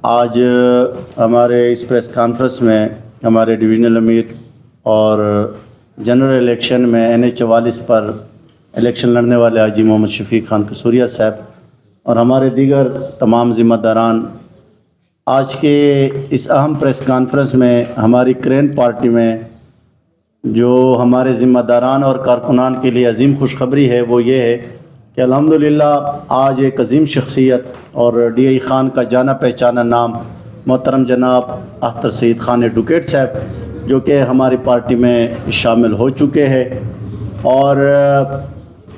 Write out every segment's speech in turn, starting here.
آج ہمارے اس press conference میں ہمارے ڈویژنل امیر اور جنرل الیکشن میں NH 44 پر الیکشن لڑنے والے حاجی محمد شفیق خان قصوریہ صاحب اور ہمارے دیگر تمام ذمہ داران آج کے اس اہم پریس کانفرنس میں ہماری کرین پارٹی میں جو ہمارے ذمہ داران اور کارکنان کے لیے عظیم خوشخبری ہے وہ یہ ہے کہ الحمدللہ آج ایک عظیم شخصیت اور DI خان کا جانا پہچانا نام محترم جناب اختر سعید خان ایڈوکیٹ صاحب جو کہ ہماری پارٹی میں شامل ہو چکے ہیں اور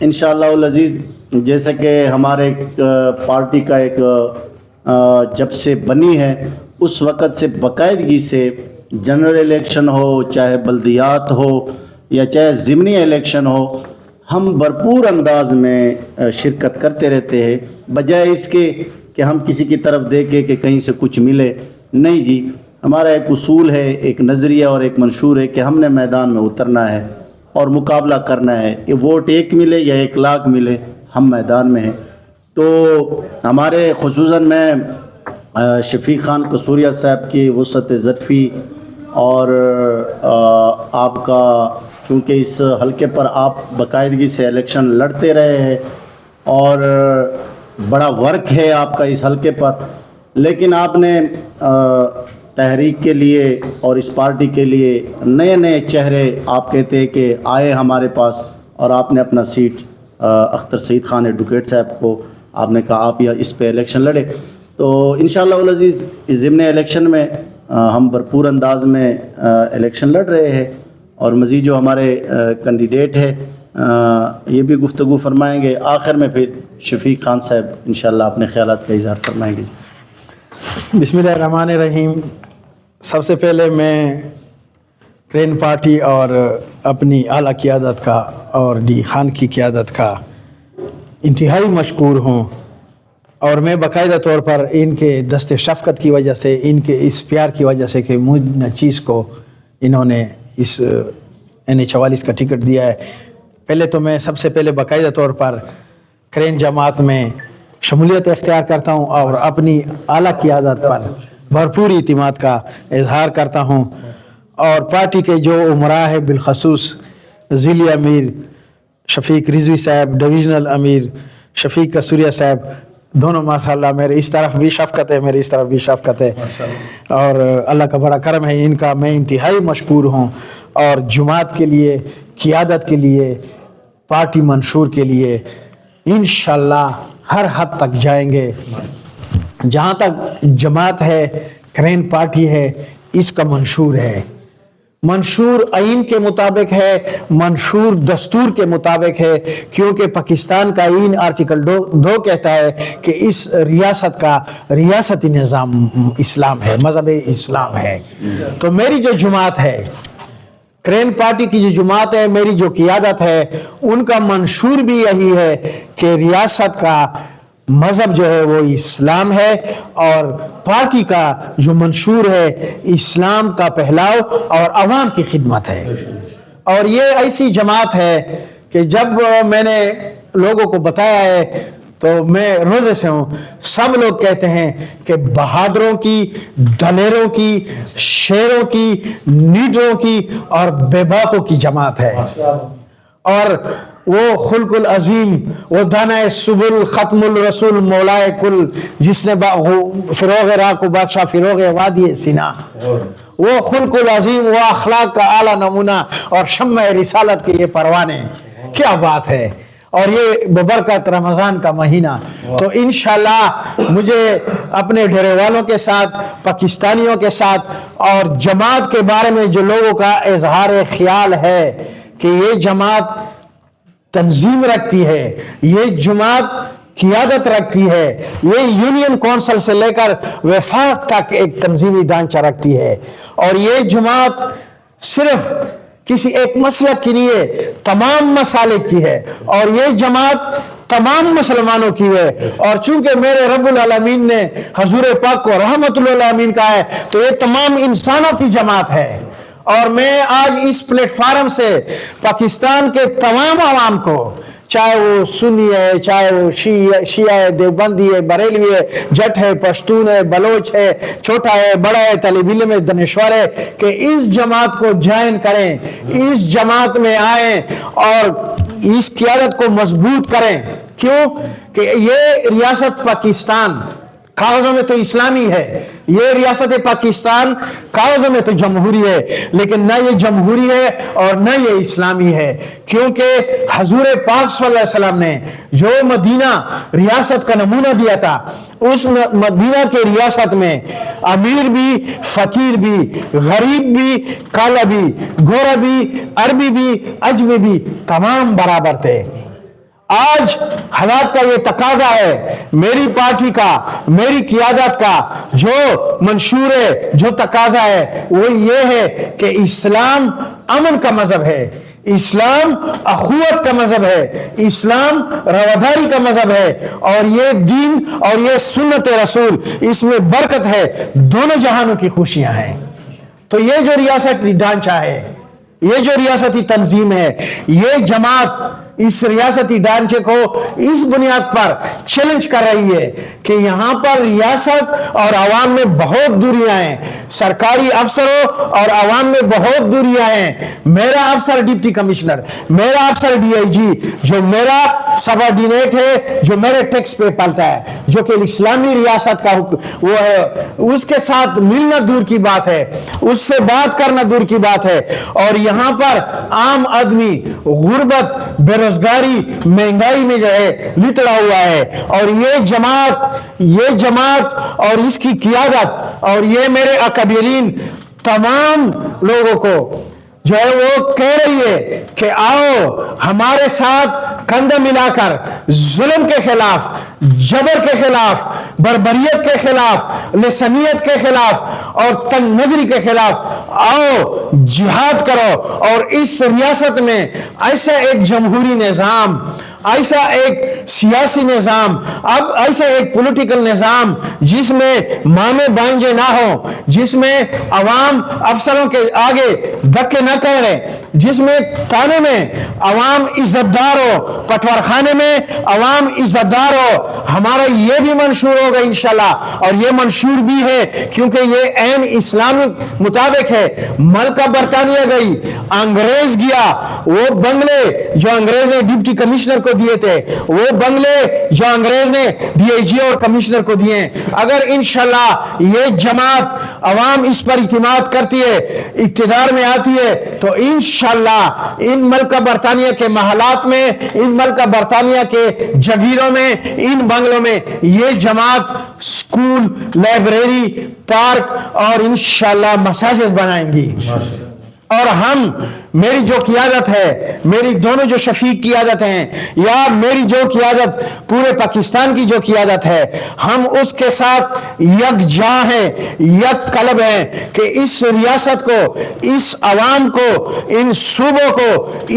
انشاءاللہ العزیز جیسے کہ ہمارے پارٹی کا ایک جب سے بنی ہے اس وقت سے باقاعدگی سے جنرل الیکشن ہو چاہے بلدیات ہو یا چاہے ضمنی الیکشن ہو ہم بھرپور انداز میں شرکت کرتے رہتے ہیں بجائے اس کے کہ ہم کسی کی طرف دیکھیں کہ کہیں سے کچھ ملے نہیں جی ہمارا ایک اصول ہے ایک نظریہ اور ایک منشور ہے کہ ہم نے میدان میں اترنا ہے اور مقابلہ کرنا ہے کہ ووٹ 1 ملے یا 1 لاکھ ملے ہم میدان میں ہیں تو ہمارے خصوصاً میں شفیق خان قصوریہ صاحب کی وسعت ظرفی اور آپ کا چونکہ اس حلقے پر آپ باقاعدگی سے الیکشن لڑتے رہے ہیں اور بڑا ورک ہے آپ کا اس حلقے پر لیکن آپ نے تحریک کے لیے اور اس پارٹی کے لیے نئے نئے چہرے آپ کہتے ہیں کہ آئے ہمارے پاس اور آپ نے اپنا سیٹ اختر سعید خان ایڈوکیٹ صاحب کو آپ نے کہا آپ اس پہ الیکشن لڑے تو انشاءاللہ العزیز اس ضمن الیکشن میں ہم بھرپور انداز میں الیکشن لڑ رہے ہیں اور مزید جو ہمارے کینڈیڈیٹ ہے یہ بھی گفتگو فرمائیں گے آخر میں پھر شفیق خان صاحب انشاءاللہ اپنے خیالات کا اظہار فرمائیں گے. بسم اللہ الرحمن الرحیم. سب سے پہلے میں کرین پارٹی اور اپنی اعلیٰ قیادت کا اور DI خان کی قیادت کا انتہائی مشکور ہوں اور میں باقاعدہ طور پر ان کے دست شفقت کی وجہ سے ان کے اس پیار کی وجہ سے کہ مجھ چیز کو انہوں نے اس NH 44 کا ٹکٹ دیا ہے. پہلے تو میں سب سے پہلے باقاعدہ طور پر کرین جماعت میں شمولیت اختیار کرتا ہوں اور اپنی اعلیٰ قیادت پر بھرپور اعتماد کا اظہار کرتا ہوں اور پارٹی کے جو امراء ہے بالخصوص ضلعی امیر شفیق رضوی صاحب ڈویژنل امیر شفیق قصوریہ صاحب دونوں ماشاءاللہ میرے اس طرف بھی شفقت ہے میرے اس طرف بھی شفقت ہے اور اللہ کا بڑا کرم ہے ان کا میں انتہائی مشکور ہوں اور جماعت کے لیے قیادت کے لیے پارٹی منشور کے لیے انشاءاللہ ہر حد تک جائیں گے. جہاں تک جماعت ہے کرین پارٹی ہے اس کا منشور ہے منشور آئین کے مطابق ہے منشور دستور کے مطابق ہے کیونکہ پاکستان کا آئین آرٹیکل 2 کہتا ہے کہ اس ریاست کا ریاستی نظام اسلام ہے مذہب اسلام ہے. تو میری جو جماعت ہے کرین پارٹی کی جو جماعت ہے میری جو قیادت ہے ان کا منشور بھی یہی ہے کہ ریاست کا مذہب جو ہے وہ اسلام ہے اور پارٹی کا جو منشور ہے اسلام کا پھیلاؤ اور عوام کی خدمت ہے. اور یہ ایسی جماعت ہے کہ جب میں نے لوگوں کو بتایا ہے تو میں روزے سے ہوں سب لوگ کہتے ہیں کہ بہادروں کی دلیروں کی شیروں کی لیڈروں کی اور بے باکوں کی جماعت ہے اور وہ خلق العظیم وہ دانہ سبل ختم الرسول مولائے کل جس نے فروغ راہ کو بادشاہ فروغ وادی سینا وہ خلق العظیم وہ اخلاق کا اعلیٰ نمونہ اور شمع رسالت کے یہ پروانے کیا بات ہے. اور یہ ببرکت رمضان کا مہینہ تو انشاءاللہ مجھے اپنے ڈیرے والوں کے ساتھ پاکستانیوں کے ساتھ اور جماعت کے بارے میں جو لوگوں کا اظہار خیال ہے کہ یہ جماعت تنظیم رکھتی ہے یہ جماعت قیادت رکھتی ہے یہ یونین کونسل سے لے کر وفاق تک ایک تنظیمی ڈھانچہ رکھتی ہے اور یہ جماعت صرف کسی ایک مسلک کی نہیں ہے تمام مسالک کی ہے اور یہ جماعت تمام مسلمانوں کی ہے اور چونکہ میرے رب العالمین نے حضور پاک کو رحمت للعالمین کہا ہے تو یہ تمام انسانوں کی جماعت ہے. اور میں آج اس پلیٹ فارم سے پاکستان کے تمام عوام کو چاہے وہ سنی ہے، چاہے وہ شیعہ ہے، دیوبندی ہے، بریلوی ہے، جٹ ہے، پشتون ہے، بلوچ ہے، چھوٹا ہے، بڑا ہے، طالب علم ہے، دانشور ہے، کہ اس جماعت کو جوائن کریں، اس جماعت میں آئیں اور اس قیادت کو مضبوط کریں. کیوں کہ یہ ریاست پاکستان کاغذوں میں تو اسلامی ہے، یہ ریاست پاکستان کاغذوں میں تو جمہوری ہے، لیکن نہ یہ جمہوری ہے اور نہ یہ اسلامی ہے. کیونکہ حضور پاک صلی اللہ علیہ وسلم نے جو مدینہ ریاست کا نمونہ دیا تھا، اس مدینہ کے ریاست میں امیر بھی، فقیر بھی، غریب بھی، کالا بھی، گورا بھی، عربی بھی، اجمی بھی، تمام برابر تھے. آج حالات کا یہ تقاضا ہے، میری پارٹی کا، میری قیادت کا جو منشور ہے، جو تقاضا ہے، وہ یہ ہے کہ اسلام امن کا مذہب ہے، اسلام اخوت کا مذہب ہے، اسلام رواداری کا مذہب ہے، اور یہ دین اور یہ سنت رسول، اس میں برکت ہے، دونوں جہانوں کی خوشیاں ہیں. تو یہ جو ریاستی ڈھانچہ ہے، یہ جو ریاستی تنظیم ہے، یہ جماعت اس ریاستی ڈھانچے کو اس بنیاد پر چیلنج کر رہی ہے کہ یہاں پر ریاست اور عوام میں بہت دوریاں ہیں، سرکاری افسروں اور عوام میں بہت دوریاں ہیں. میرا افسر ڈپٹی کمشنر، میرا افسر ڈی آئی جی جو میرا سب آرڈینیٹ ہے، جو میرے ٹیکس پہ پالتا ہے، جو کہ اسلامی ریاست کا وہ ہے، اس کے ساتھ ملنا دور کی بات ہے، اس سے بات کرنا دور کی بات ہے. اور یہاں پر عام آدمی غربت، بے روزگاری، مہنگائی میں جو ہے لٹڑا ہوا ہے. اور یہ جماعت اور اس کی قیادت اور یہ میرے اکابرین تمام لوگوں کو جو ہے وہ کہہ رہی ہے کہ آؤ ہمارے ساتھ کندھے ملا کر ظلم کے خلاف، جبر کے خلاف، بربریت کے خلاف، لسانیت کے خلاف اور تنگ نظری کے خلاف آؤ جہاد کرو. اور اس ریاست میں ایسا ایک جمہوری نظام، ایسا ایک سیاسی نظام، اب ایسا ایک پولیٹیکل نظام جس میں مامے بانجے نہ ہوں، جس میں عوام افسروں کے آگے دھکے نہ کرے، جس میں تانے میں عوام عزت دار ہو، پٹوار خانے میں عوام عزت دار ہو. ہمارا یہ بھی منشور ہوگا انشاءاللہ، اور یہ منشور بھی ہے کیونکہ یہ عین اسلامی مطابق ہے. ملکہ برطانیہ گئی، انگریز گیا، وہ بنگلے جو انگریز نے ڈپٹی کمشنر کو دیے تھے، وہ بنگلے جو انگریز نے ڈی آئی جی اور کمشنر کو دیے، اگر انشاءاللہ یہ جماعت عوام اس پر اعتماد کرتی ہے، اقتدار میں آتی ہے، تو انشاءاللہ ان ملکہ برطانیہ کے محلات میں، ان ملکہ برطانیہ کے جگیروں میں، ان بنگلوں میں یہ جماعت سکول، لائبریری، پارک اور انشاءاللہ مساجد بنائیں گی. اور ہم، میری جو قیادت ہے، میری دونوں جو شفیق قیادت ہیں، یا میری جو قیادت پورے پاکستان کی جو قیادت ہے، ہم اس کے ساتھ یکجا ہیں، یک قلب ہیں کہ اس ریاست کو، اس عوام کو، ان صوبوں کو،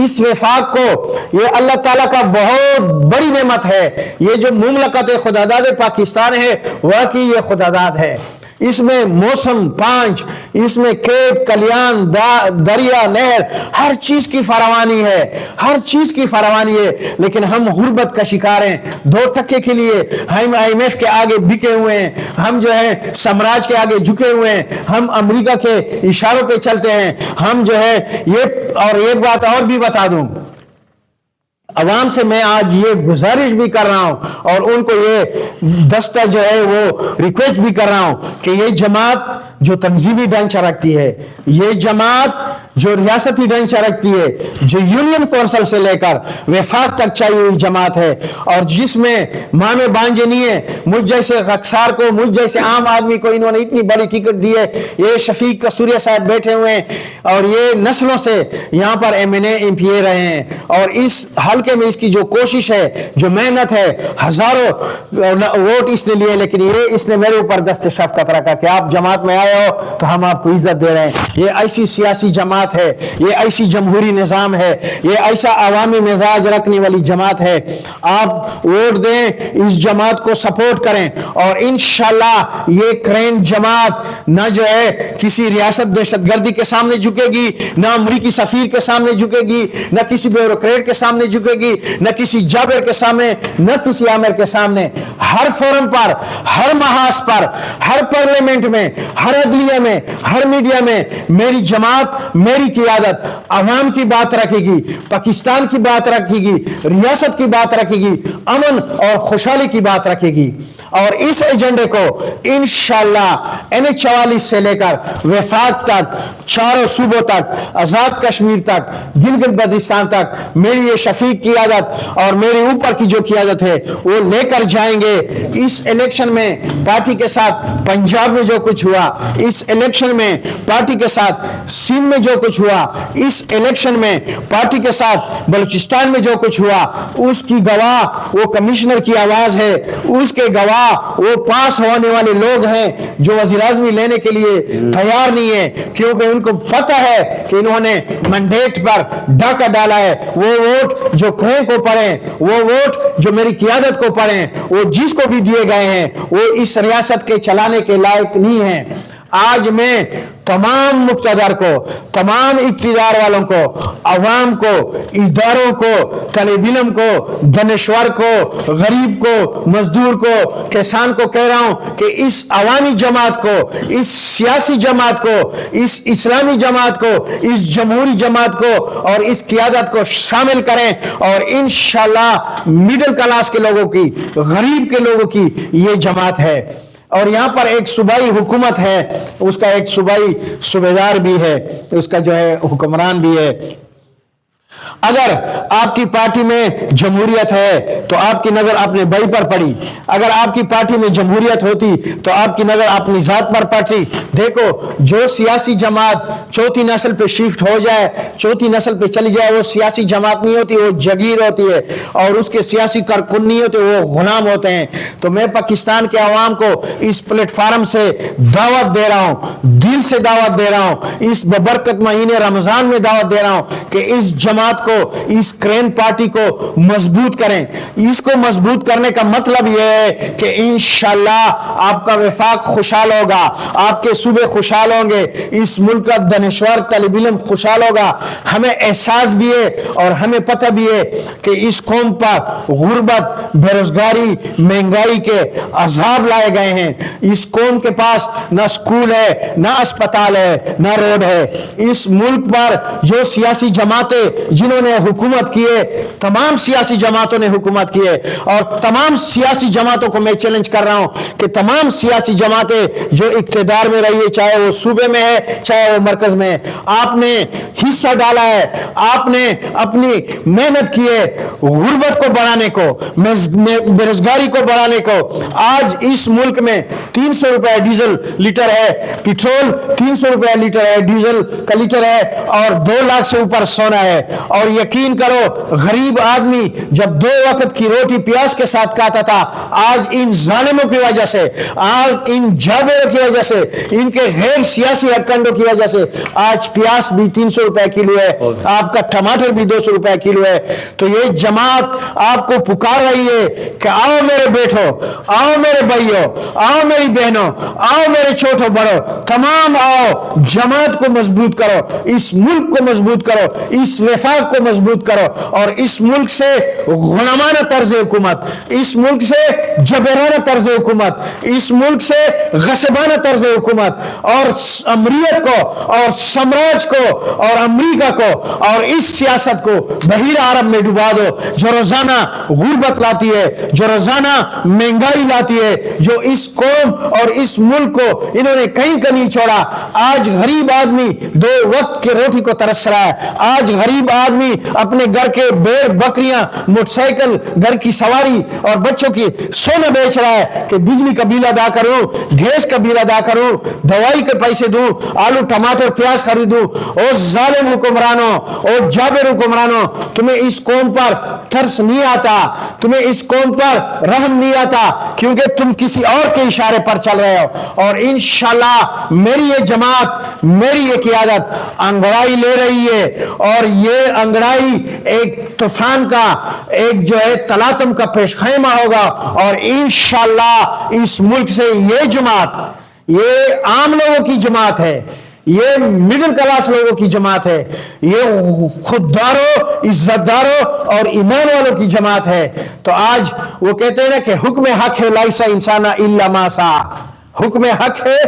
اس وفاق کو، یہ اللہ تعالیٰ کا بہت بڑی نعمت ہے. یہ جو مملکت خداداد پاکستان ہے، واقعی یہ خداداد ہے. اس میں موسم 5، اس میں کھیت کلیان، دریا، نہر، ہر چیز کی فراوانی ہے، ہر چیز کی فراوانی ہے. لیکن ہم غربت کا شکار ہیں. 2 ٹکے کے لیے ہم IMF کے آگے بکے ہوئے ہیں، ہم جو ہے سامراج کے آگے جھکے ہوئے ہیں، ہم امریکہ کے اشاروں پہ چلتے ہیں. ہم جو ہے یہ، اور ایک بات اور بھی بتا دوں، عوام سے میں آج یہ گزارش بھی کر رہا ہوں اور ان کو یہ دستہ جو ہے وہ ریکویسٹ بھی کر رہا ہوں کہ یہ جماعت جو تنظیمی ڈھانچہ رکھتی ہے، یہ جماعت جو ریاستی ڈھانچہ رکھتی ہے، جو یونین کونسل سے لے کر وفاق تک چاہیے ہوئی جماعت ہے، اور جس میں مامے بانجے نہیں ہے. مجھ جیسے غکسار کو، مجھ جیسے عام آدمی کو انہوں نے اتنی بڑی ٹکٹ دی ہے. یہ شفیق کسوریا صاحب بیٹھے ہوئے ہیں اور یہ نسلوں سے یہاں پر MNA MP رہے ہیں، اور اس حلقے میں اس کی جو کوشش ہے، جو محنت ہے، ہزاروں ووٹ اس نے لیے، لیکن یہ اس نے میرے اوپر دست شفقت رکھا کہ آپ جماعت میں آئے ہو تو ہم آپ کو عزت دے رہے ہیں. یہ ایسی سیاسی جماعت جماعت ہے, یہ ایسی جمہوری نظام ہے, یہ ایسا عوامی مزاج رکھنے والی جماعت ہے. آپ ووٹ دیں, اس جماعت کو سپورٹ کریں, اور انشاءاللہ یہ کرین جماعت نہ جو ہے کسی ریاست دہشت گردی کے سامنے جھکے گی, نہ امریکی سفیر کے سامنے جھکے گی, نہ کسی بیوروکریٹ کے سامنے جھکے گی, نہ کسی جابر کے سامنے, نہ کسی عامر کے سامنے. ہر فورم پر, ہر محاذ پر, ہر پارلیمنٹ میں, ہر عدلیہ میں, ہر میڈیا میں میری جماعت, میری قیادت عوام کی بات رکھے گی, پاکستان کی بات رکھے گی, ریاست کی بات رکھے گی, امن اور خوشحالی کی بات رکھے گی. اور اس ایجنڈے کو انشاءاللہ NH-44 سے لے کر وفاق تک, چاروں صوبوں تک, آزاد کشمیر تک, گلگت بلتستان تک میری یہ شفیق قیادت اور میرے اوپر کی جو قیادت ہے وہ لے کر جائیں گے. اس الیکشن میں پارٹی کے ساتھ پنجاب میں جو کچھ ہوا, اس الیکشن میں پارٹی کے ساتھ سندھ میں جو کچھ ہوا, اس الیکشن میں پارٹی کے ساتھ بلوچستان میں جو کچھ ہوا, اس کی گواہ وہ کمشنر کی آواز ہے, اس کے گواہ وہ پاس ہونے والے لوگ ہیں جو وزیر اعظمی لینے کے لیے تیار نہیں ہے, کیونکہ ان کو پتہ ہے کہ انہوں نے مینڈیٹ پر ڈاکہ ڈالا ہے. وہ ووٹ جو کرین کو پڑیں, وہ ووٹ جو میری قیادت کو پڑیں, وہ جس کو بھی دیے گئے ہیں وہ اس ریاست کے چلانے کے لائق نہیں ہیں. آج میں تمام مقتدر کو, تمام اقتدار والوں کو, عوام کو, اداروں کو, طالب علم کو, دانشور کو, غریب کو, مزدور کو, کسان کو کہہ رہا ہوں کہ اس عوامی جماعت کو, اس سیاسی جماعت کو, اس اسلامی جماعت کو, اس جمہوری جماعت کو اور اس قیادت کو شامل کریں, اور انشاءاللہ مڈل کلاس کے لوگوں کی, غریب کے لوگوں کی یہ جماعت ہے. اور یہاں پر ایک صوبائی حکومت ہے, اس کا ایک صوبائی صوبیدار بھی ہے, اس کا جو ہے حکمران بھی ہے. اگر آپ کی پارٹی میں جمہوریت ہے تو آپ کی نظر اپنے بھائی پر پڑی, اگر آپ کی پارٹی میں جمہوریت ہوتی تو آپ کی نظر اپنی ذات پر پڑتی. دیکھو, جو سیاسی جماعت چوتھی نسل پہ شفٹ ہو جائے, چوتھی نسل پہ چلی جائے, وہ سیاسی جماعت نہیں ہوتی, وہ جگیر ہوتی ہے, اور اس کے سیاسی کارکن نہیں ہوتے, وہ غلام ہوتے ہیں. تو میں پاکستان کے عوام کو اس پلیٹ فارم سے دعوت دے رہا ہوں, دل سے دعوت دے رہا ہوں, اس ببرکت مہینے رمضان میں دعوت دے رہا ہوں کہ اس جماعت کو, اس کرین پارٹی کو مضبوط کریں. اس کو مضبوط کرنے کا مطلب یہ ہے کہ انشاءاللہ آپ کا وفاق خوشحال ہوگا, آپ کے صوبے خوشحال ہوں گے, اس ملک کا دانشور طالب علم خوشحال ہوگا. ہمیں احساس بھی ہے اور ہمیں پتہ بھی ہے کہ اس قوم پر غربت, بے-روزگاری, مہنگائی کے عذاب لائے گئے ہیں. اس قوم کے پاس نہ سکول ہے, نہ اسپتال ہے, نہ روڈ ہے. اس ملک پر جو سیاسی جماعتیں جنہوں نے حکومت کی ہے, تمام سیاسی جماعتوں نے حکومت کی ہے, اور تمام سیاسی جماعتوں کو میں چیلنج کر رہا ہوں کہ تمام سیاسی جماعتیں جو اقتدار میں رہی ہے, چاہے وہ صوبے میں ہے, چاہے وہ مرکز میں ہے, آپ نے حصہ ڈالا ہے, آپ نے اپنی محنت کی ہے غربت کو بڑھانے کو, بے روزگاری کو بڑھانے کو. آج اس ملک میں 300 روپے ڈیزل لیٹر ہے, پیٹرول 300 روپے لیٹر ہے, ڈیزل کا لیٹر ہے, اور 2 لاکھ سے اوپر سونا ہے. اور یقین کرو, غریب آدمی جب 2 وقت کی روٹی پیاز کے ساتھ کھاتا تھا, آج ان ظالموں کی وجہ سے, آج ان جابروں کی وجہ سے, ان کے غیر سیاسی ہتکنڈوں کی وجہ سے آج پیاز بھی 300 روپے کلو ہے, آپ کا ٹماٹر بھی 200 روپے کلو ہے. تو یہ جماعت آپ کو پکار رہی ہے کہ آؤ میرے بیٹھو, آؤ میرے بھائیوں, آؤ میری بہنوں, آؤ میرے چھوٹوں بڑوں, تمام آؤ, جماعت کو مضبوط کرو, اس ملک کو مضبوط کرو, اس وفاق کو مضبوط کرو, اور اس ملک سے غلامانہ طرز حکومت, اس ملک سے جبرانہ طرز حکومت, اس ملک سے غصبانہ طرز حکومت, اور امریت کو اور سامراج کو اور امریکہ کو اور اس سیاست کو بحیر عرب میں ڈبا دو, جو روزانہ غربت لاتی ہے, جو روزانہ مہنگائی لاتی ہے, جو اس قوم اور اس ملک کو انہوں نے کہیں کا نہیں چھوڑا. آج غریب آدمی 2 وقت کی روٹی کو ترس رہا ہے, آج غریب آدمی اپنے گھر کے بیڑ بکریاں موٹر سائیکل گھر کی سواری اور بچوں کی سونا بیچ رہا ہے کہ بجلی کا بل ادا کروں, گیس کا بل ادا کروں, دوائی کے پیسے دوں, آلو ٹماٹر پیاز خریدوں. او ظالم حکمرانوں, او جابر حکمرانوں, تمہیں اس قوم پر ترس نہیں آتا, تمہیں اس قوم پر رحم نہیں آتا, کیونکہ تم کسی اور کے اشارے پر چل رہے ہو. اور انشاءاللہ میری یہ جماعت, میری یہ قیادت انگڑائی لے رہی ہے, اور یہ انگڑائی ایک طوفان کا, ایک جو ہے تلاطم کا پیش خیمہ ہوگا. اور انشاءاللہ اس ملک سے یہ جماعت, یہ عام لوگوں کی جماعت ہے, یہ مڈل کلاس لوگوں کی جماعت ہے, یہ خودداروں, عزت داروں اور ایمان والوں کی جماعت ہے. تو آج وہ کہتے ہیں نا کہ حکم حق ہے لیس انسان الا ما سعی, حکم حق ہے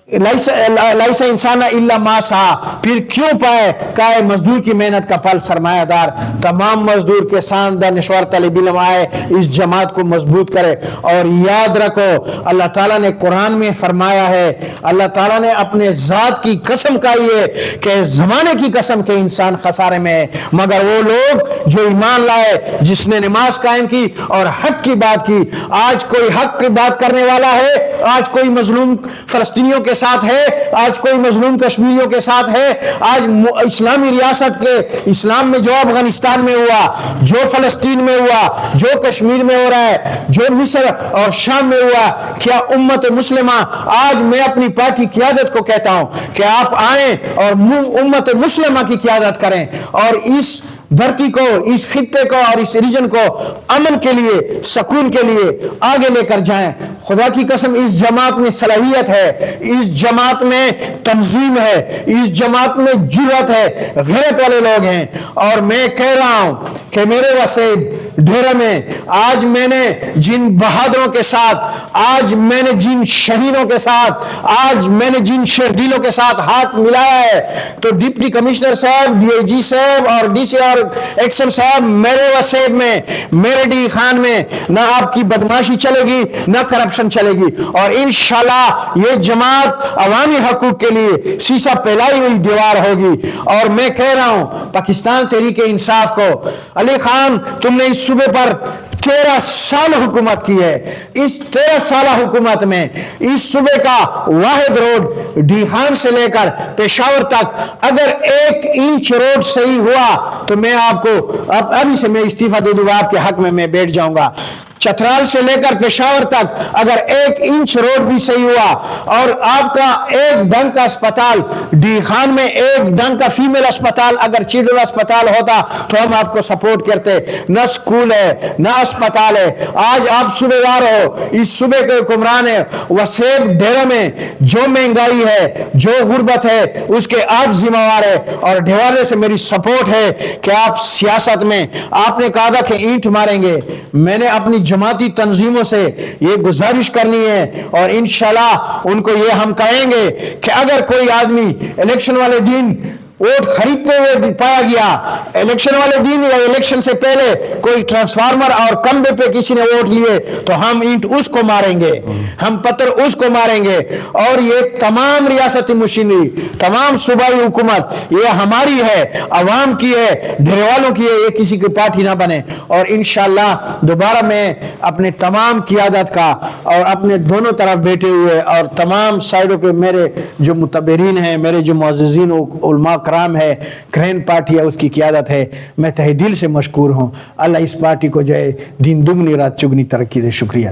لیس انسان الا ما سعی, پھر کیوں پائے کائے مزدور کی محنت کا پھل سرمایہ دار. تمام مزدور کے ساتھ دانشور طالب علم آئے, اس جماعت کو مضبوط کرے. اور یاد رکھو اللہ تعالیٰ نے قرآن میں فرمایا ہے, اللہ تعالیٰ نے اپنے ذات کی قسم کھائی ہے کہ زمانے کی قسم کے انسان خسارے میں ہے, مگر وہ لوگ جو ایمان لائے, جس نے نماز قائم کی اور حق کی بات کی. آج کوئی حق کی بات کرنے والا ہے, آج کوئی مظلوم فلسطینیوں کے ساتھ ہے, آج کوئی مظلوم کشمیریوں کے ساتھ ہے, آج اسلامی ریاست کے اسلام میں جو افغانستان میں ہوا, جو فلسطین میں ہوا, جو کشمیر میں ہو رہا ہے, جو مصر اور شام میں ہوا, کیا امت مسلمہ, آج میں اپنی پارٹی قیادت کو کہتا ہوں کہ آپ آئیں اور امت مسلمہ کی قیادت کریں, اور اس دھرتی کو, اس خطے کو اور اس ریجن کو امن کے لیے, سکون کے لیے آگے لے کر جائیں. خدا کی قسم اس جماعت میں صلاحیت ہے, اس جماعت میں تنظیم ہے, اس جماعت میں جرأت ہے, غیرت والے لوگ ہیں. اور میں کہہ رہا ہوں کہ میرے وسیب ڈھیرا میں آج میں نے جن بہادروں کے ساتھ, آج میں نے جن شہیدوں کے ساتھ, آج میں نے جن شہیدوں کے ساتھ ہاتھ ملایا ہے, تو ڈپٹی کمشنر صاحب, ڈی آئی جی صاحب اور ڈی سی اور ایکسن صاحب, میرے وسیب میں, میرے ڈی خان میں نہ آپ کی بدماشی چلے گی, نہ کرپشن چلے گی. اور انشاءاللہ یہ جماعت عوامی حقوق کے لیے سیسا پھیلائی ہوئی دیوار ہوگی. اور میں کہہ رہا ہوں پاکستان تحریک انصاف کو, علی خان تم نے اس صوبے پر 13 سال حکومت کی ہے, اس 13 سالہ حکومت میں اس صوبے کا واحد روڈ ڈی خان سے لے کر پشاور تک اگر 1 انچ روڈ صحیح ہوا تو میں آپ کو ابھی سے میں استعفیٰ دے دوں گا, آپ کے حق میں میں بیٹھ جاؤں گا. چترال سے لے کر پشاور تک اگر 1 انچ روڈ بھی صحیح ہوا, اور آپ کا 1 ڈنگ کا اسپتال ڈی خان میں, 1 ڈنگ کا فیمیل اسپتال اگر چلڈرن اسپتال ہوتا تو ہم آپ کو سپورٹ کرتے. نہ سکول ہے, نہ اسپتال ہے. آج آپ صوبے دار ہو, اس صوبے کے حکمران ہے. وسیب ڈیرہ میں جو مہنگائی ہے, جو غربت ہے, اس کے آپ ذمہ وار ہے. اور ڈھیوالے سے میری سپورٹ ہے کہ آپ سیاست میں, آپ نے کہا تھا کہ اینٹ ماریں گے, میں نے اپنی جماعتی تنظیموں سے یہ گزارش کرنی ہے, اور انشاءاللہ ان کو یہ ہم کہیں گے کہ اگر کوئی آدمی الیکشن والے دن ووٹ خریدتے ہوئے پایا گیا, الیکشن والے دن یا الیکشن سے پہلے کوئی ٹرانسفارمر اور کمبے پہ کسی نے ووٹ لیے, تو ہم اینٹ اس کو ماریں گے, ہم پتھر اس کو ماریں گے. اور یہ تمام ریاستی مشینری, تمام صوبائی حکومت یہ ہماری ہے, عوام کی ہے, ڈھیرے والوں کی ہے, یہ کسی کی پارٹی نہ بنے. اور انشاءاللہ دوبارہ میں اپنے تمام قیادت کا اور اپنے دونوں طرف بیٹھے ہوئے اور تمام سائڈوں پہ میرے جو متبرین ہیں, میرے جو معززین علماء کرام ہے, گرین پارٹی ہے, اس کی قیادت ہے, میں تہہ دل سے مشکور ہوں. اللہ اس پارٹی کو جو ہے دن دگنی رات چگنی ترقی دے. شکریہ.